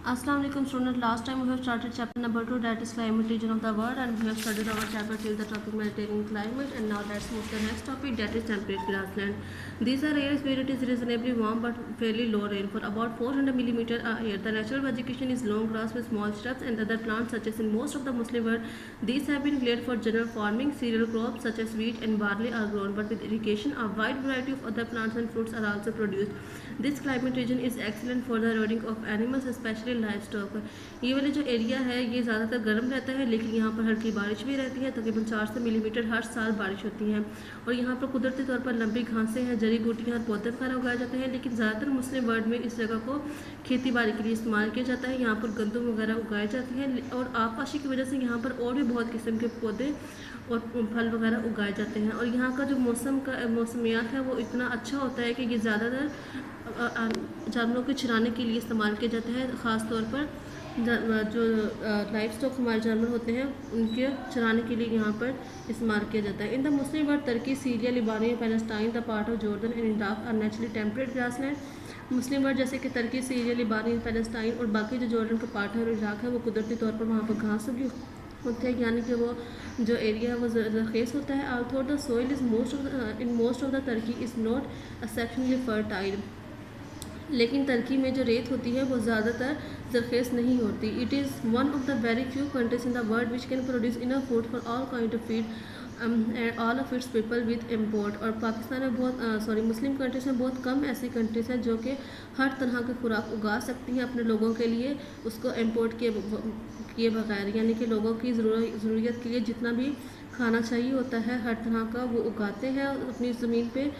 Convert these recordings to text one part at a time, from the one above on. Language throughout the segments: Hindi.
Assalamu alaikum student. Last time we have started chapter number 2, that is climate region of the world, and we have studied our chapter till the topic Mediterranean climate, and now let's move to the next topic, that is temperate grassland. These are areas where it is reasonably warm but fairly low rainfall, about 400 millimeter a year. The natural vegetation is long grass with small shrubs and other plants such as in most of the Muslim world. These have been cleared for general farming. Cereal crops such as wheat and barley are grown, but with irrigation a wide variety of other plants and fruits are also produced. This climate region is excellent for the rearing of animals, especially livestock. ये वाला जो एरिया है ये ज़्यादातर गर्म रहता है, लेकिन यहाँ पर हल्की बारिश भी रहती है। तकरीबन 400 मिलीमीटर हर साल बारिश होती है और यहाँ पर कुदरती तौर पर लंबी घासें हैं, जड़ी बूटियाँ और पौधे वगैरह उगाए जाते हैं। लेकिन ज़्यादातर मुस्लिम वर्ल्ड में इस जगह को खेती बाड़ी के लिए इस्तेमाल किया जाता है। यहाँ पर गंदम वगैरह उगाई जाती हैं और आबपाशी की वजह से यहाँ पर और भी बहुत किस्म के पौधे और फल वगैरह उगाए जाते हैं। और यहाँ का जो मौसमियात है वो इतना अच्छा होता है कि ये ज़्यादातर जानवरों के चराने के लिए इस्तेमाल किया जाता है। ख़ास तौर पर जो लाइफ स्टॉक हमारे जानवर होते हैं उनके चराने के लिए यहाँ पर इस्तेमाल किया जाता है। In the Muslim world Turkey, Syria, Lebanon, Palestine, the part of Jordan and Iraq are naturally temperate grassland. Muslim world जैसे कि टर्की, सीरिया, लिबानिया, पैलेस्टाइन और बाकी जो जॉर्डन का पार्ट है और इराक है वो कुदरती तौर पर वहाँ पर घास उगी होते हैं, यानी कि वो जो एरिया है वो ज़रखेज़ होता है। Although the soil is most of the Turkey is not exceptionally fertile, लेकिन टर्की में जो रेत होती है वो ज़्यादातर ज़रखेज़ नहीं होती। It is one of the very few countries in the world which can produce enough food for all kind of feed all of its people with import. और पाकिस्तान में मुस्लिम कंट्रीज में बहुत कम ऐसी कंट्रीज हैं जो कि हर तरह की खुराक उगा सकती हैं अपने लोगों के लिए, उसको इम्पोर्ट किए बगैर, यानी कि लोगों की ज़रूरत के लिए जितना भी खाना चाहिए होता है हर तरह का वो उगाते हैं अपनी ज़मीन पे,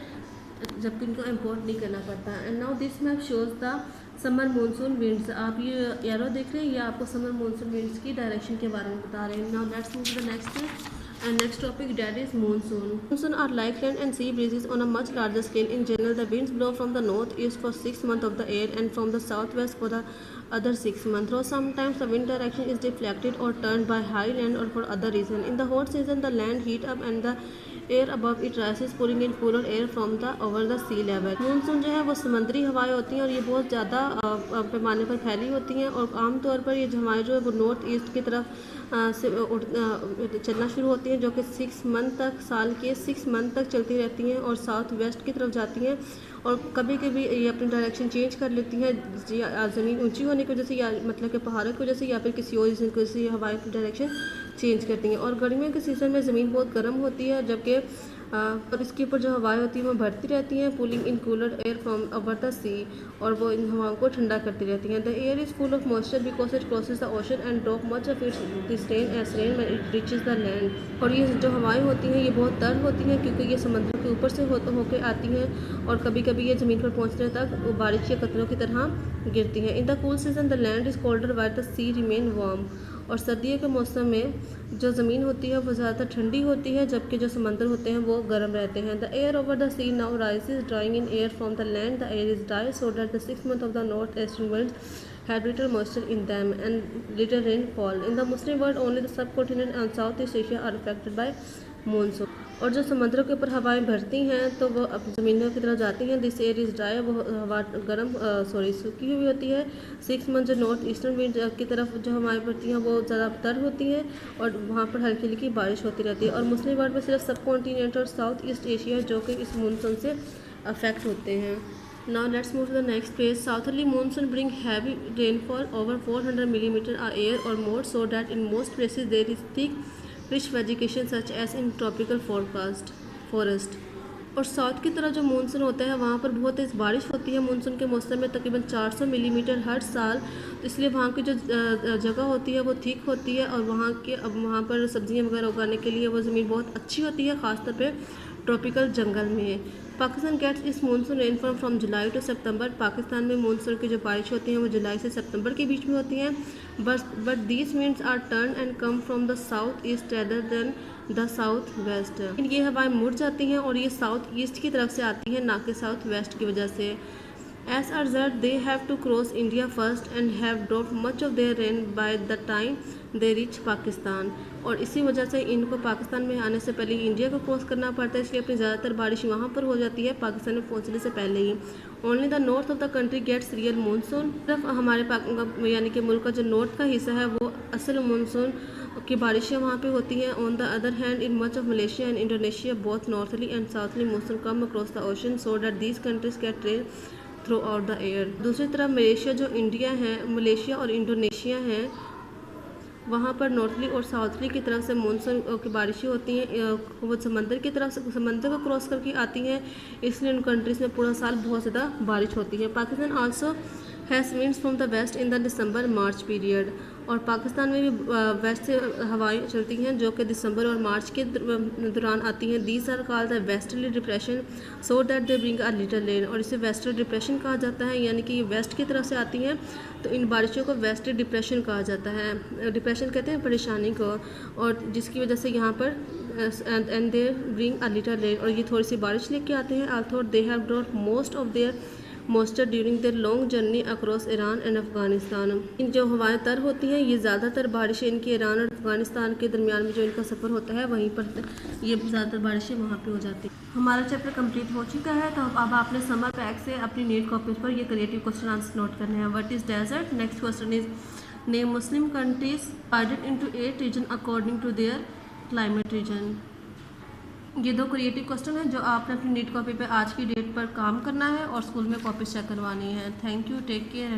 जबकि उनको इम्पोर्ट नहीं करना पड़ता। And now this map shows the summer monsoon winds. आप ये एरो देख रहे हैं, ये आपको समर मानसून विंड्स की डायरेक्शन के बारे में बता रहे हैं। Now let's move to the next topic, that is monsoon. Monsoon are like land and sea breezes on a much larger scale. In general, the winds blow from the northeast for 6 months of the year and from the southwest for the other 6 months. Though sometimes the wind direction is deflected or turned by high land or for other reason. In the hot season, the land heat up and the air above it rises, pulling in cooler air from the over the sea level. Monsoon जो है वो समुद्री हवाएं होती हैं और ये बहुत ज़्यादा पैमाने पर फैली होती हैं और आमतौर पर ये हवाएं जो है वो नॉर्थ ईस्ट की तरफ से चलना शुरू होती हैं, जो कि 6 मंथ तक, साल के 6 मंथ तक चलती रहती हैं और साउथ वेस्ट की तरफ जाती हैं और कभी कभी ये अपनी डायरेक्शन चेंज कर लेती हैं ज़मीन ऊंची होने की वजह से, या मतलब कि पहाड़ों की वजह से, या फिर किसी और रीज़न की वजह से हवाएं की डायरेक्शन चेंज करती हैं। और गर्मियों के सीज़न में ज़मीन बहुत गर्म होती है, जबकि पर इसके ऊपर जो हवाएं होती हैं वो बढ़ती रहती हैं, pulling in cooler air from over the sea, और वो इन हवाओं को ठंडा करती रहती हैं। The air is full of moisture because it crosses the ocean and drop much of its rain as rain when it reaches the land. और ये जो हवाएं होती हैं ये बहुत तर्द होती हैं क्योंकि ये समुद्र के ऊपर से होकर आती हैं और कभी कभी ये ज़मीन पर पहुँचने तक वो बारिश के कतरों की तरह गिरती हैं। In the cool season the land is colder while the sea remain warm. और सर्दियों के मौसम में जो ज़मीन होती है वो ज़्यादातर ठंडी होती है, जबकि जो समंदर होते हैं वो गर्म रहते हैं। The air over the sea now rises drawing in air from the land. The air is dry so that the 6 months of the north eastern world have little moisture in them and little rainfall. In the Muslim world, only the subcontinent and Southeast Asia are affected by monsoon. और जो समुद्र के ऊपर हवाएं भरती हैं तो वो अब ज़मीनों की तरफ जाती हैं। दिस एयर इज़ ड्राई, वो हवा सूखी हुई होती है। 6 मंथ जो नॉर्थ ईस्टर्न विंड की तरफ जो हवाएं भरती हैं वो ज़्यादातर होती हैं और वहाँ पर हल्की हल्की बारिश होती रहती है। और मुस्लिम वर्ल्ड में सिर्फ सब कॉन्टीनेंट और साउथ ईस्ट एशिया जो कि इस मानसून से अफेक्ट होते हैं। Now let's move to the next page. Southerly monsoon bring heavy rainfall over 400 millimeter a year or more, so that in most places there is thick rich vegetation such as in tropical forest. और साउथ की तरफ जो मानसून होता है वहाँ पर बहुत तेज़ बारिश होती है मानसून के मौसम में, तकरीबन 400 मिलीमीटर हर साल। तो इसलिए वहाँ की जो जगह होती है वो ठीक होती है और वहाँ पर सब्जियाँ वगैरह उगाने के लिए वो ज़मीन बहुत अच्छी होती है, ख़ासतौर पे ट्रॉपिकल जंगल में। Pakistan gets its monsoon rainfall from July to September. Pakistan में मानसून की जो बारिश होती हैं वो जुलाई से सितंबर के बीच में होती हैं। But these winds are turn and come from the south east rather than the south west. ये हवाएं मुड़ जाती हैं और ये साउथ ईस्ट की तरफ से आती हैं, ना कि साउथ वेस्ट की वजह से। As a result, they have to cross India first and have dropped much of their rain by the time they reach Pakistan. और इसी वजह से इनको पाकिस्तान में आने से पहले इंडिया को क्रॉस करना पड़ता है, इसलिए अपनी ज़्यादातर बारिश वहाँ पर हो जाती है पाकिस्तान में पहुँचने से पहले ही। Only the north of the country gets real monsoon. सिर्फ हमारे यानी कि मुल्क का जो नॉर्थ का हिस्सा है वो असल मानसून की बारिशें वहाँ पे होती हैं। On the other hand in much of Malaysia and Indonesia both northerly and southerly monsoon come across the ocean so that these countries get rain throughout the year. दूसरी तरफ मलेशिया जो इंडिया है, मलेशिया और इंडोनेशिया हैं, वहाँ पर नॉर्थली और साउथली की तरफ से मानसून की बारिशें होती हैं। वो समंदर की तरफ से समंदर को क्रॉस करके आती हैं, इसलिए उन कंट्रीज़ में पूरा साल बहुत ज़्यादा बारिश होती है। Pakistan also has winds from the west in the December March period. और पाकिस्तान में भी वेस्ट से हवाएं चलती हैं जो कि दिसंबर और मार्च के दौरान आती हैं। These are called the westerly depression so that they bring a little rain. और इसे वेस्टर्ली डिप्रेशन कहा जाता है, यानी कि ये वेस्ट की तरफ से आती हैं तो इन बारिशों को वेस्टर्ली डिप्रेशन कहा जाता है। डिप्रेशन कहते हैं परेशानी को, और जिसकी वजह से यहाँ पर and they bring a little rain, और ये थोड़ी सी बारिश लेके आते हैं। Although they have dropped most of their moisture during their long journey across Iran and Afghanistan. इन जो हवाएं तर होती हैं ये ज़्यादातर बारिशें इनके ईरान और अफगानिस्तान के दरमियान में जो इनका सफ़र होता है वहीं पर ये ज़्यादातर बारिशें वहाँ पे हो जाती हैं। हमारा चैप्टर कंप्लीट हो चुका है, तो अब आपने समर पैक से अपनी नीट कॉपीज पर ये क्रिएटिव क्वेश्चन आंसर नोट करने हैं। What is desert? Next question is name Muslim countries divided into 8 region according to their climate region. ये दो क्रिएटिव क्वेश्चन हैं जो आपने अपनी नीट कॉपी पे आज की डेट पर काम करना है और स्कूल में कॉपी चेक करवानी है। Thank you, take care and